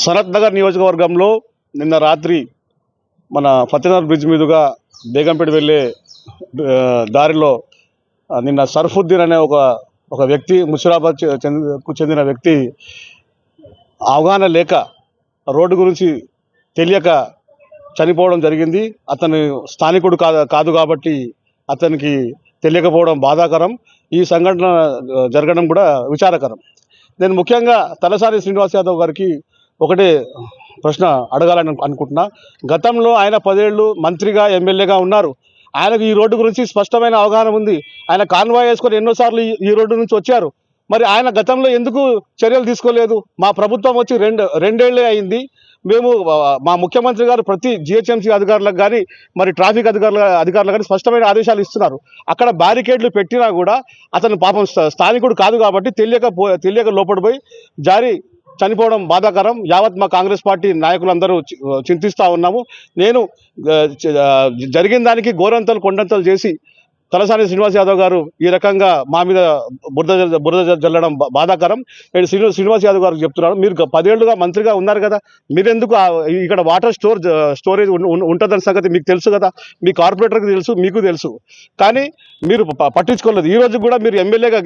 సనత్ నగర్ నియోజకవర్గంలో నిన్న రాత్రి మన ఫతేనగర్ బ్రిడ్జ్ మీదుగా బేగంపేట వెళ్ళే దారిలో నిన్న సర్ఫుద్దీన్ అనే ఒక వ్యక్తి ముషిరాబాద్కు చెందిన వ్యక్తి అవగాహన లేక రోడ్డు గురించి తెలియక చనిపోవడం జరిగింది. అతను స్థానికుడు కాదు కాబట్టి అతనికి తెలియకపోవడం బాధాకరం. ఈ సంఘటన జరగడం కూడా విచారకరం. నేను ముఖ్యంగా తలసాని శ్రీనివాస్ యాదవ్ గారికి ఒకటే ప్రశ్న అడగాలని అనుకుంటున్నా. గతంలో ఆయన 10 ఏళ్ళు మంత్రిగా ఎమ్మెల్యేగా ఉన్నారు. ఆయనకు ఈ రోడ్డు గురించి స్పష్టమైన అవగాహన ఉంది. ఆయన కాన్వాయ్ వేసుకొని ఎన్నోసార్లు ఈ రోడ్డు నుంచి వచ్చారు. మరి ఆయన గతంలో ఎందుకు చర్యలు తీసుకోలేదు? మా ప్రభుత్వం వచ్చి రెండేళ్లే అయింది. మేము మా ముఖ్యమంత్రి గారు ప్రతి జిహెచ్ఎంసీ అధికారులకు కానీ మరి ట్రాఫిక్ అధికారులకు కానీ స్పష్టమైన ఆదేశాలు ఇస్తున్నారు. అక్కడ బ్యారికేడ్లు పెట్టినా కూడా అతను పాపం స్థానికుడు కాదు కాబట్టి తెలియక లోపడిపోయి జారి చనిపోవడం బాధాకరం. యావత్ మా కాంగ్రెస్ పార్టీ నాయకులందరూ చింతిస్తూ ఉన్నాము. నేను జరిగిన దానికి గోరంతలు కొండంతలు చేసి తలసాని శ్రీనివాస్ యాదవ్ గారు ఈ రకంగా మా మీద బురద జల్లడం బాధాకరం. నేను శ్రీనివాస్ యాదవ్ గారికి చెప్తున్నాను, మీరు 10 ఏళ్లుగా మంత్రిగా ఉన్నారు కదా, మీరెందుకు ఇక్కడ వాటర్ స్టోరేజ్ ఉంటుందన్న సంగతి మీకు తెలుసు కదా, మీ కార్పొరేటర్కి తెలుసు, మీకు తెలుసు, కానీ మీరు పట్టించుకోలేదు. ఈ రోజు కూడా మీరు ఎమ్మెల్యేగా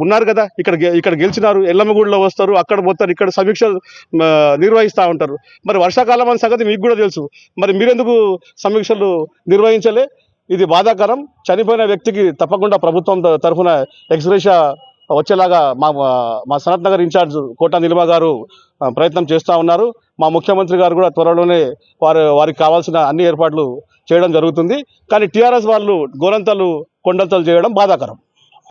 ఉన్నారు కదా, ఇక్కడ గెలిచినారు, ఎల్లమ్మగూడిలో వస్తారు, అక్కడ పోతారు, ఇక్కడ సమీక్షలు నిర్వహిస్తూ ఉంటారు. మరి వర్షాకాలం అనే సంగతి మీకు కూడా తెలుసు, మరి మీరెందుకు సమీక్షలు నిర్వహించలే? ఇది బాధాకరం. చనిపోయిన వ్యక్తికి తప్పకుండా ప్రభుత్వం తరఫున ఎక్స్గ్రేషియా వచ్చేలాగా మా సనత్ నగర్ ఇన్ఛార్జ్ కోటా నిలిమ గారు ప్రయత్నం చేస్తూ ఉన్నారు. మా ముఖ్యమంత్రి గారు కూడా త్వరలోనే వారికి కావాల్సిన అన్ని ఏర్పాట్లు చేయడం జరుగుతుంది. కానీ టీఆర్ఎస్ వాళ్ళు గోరంతలు కొండంతలు చేయడం బాధాకరం.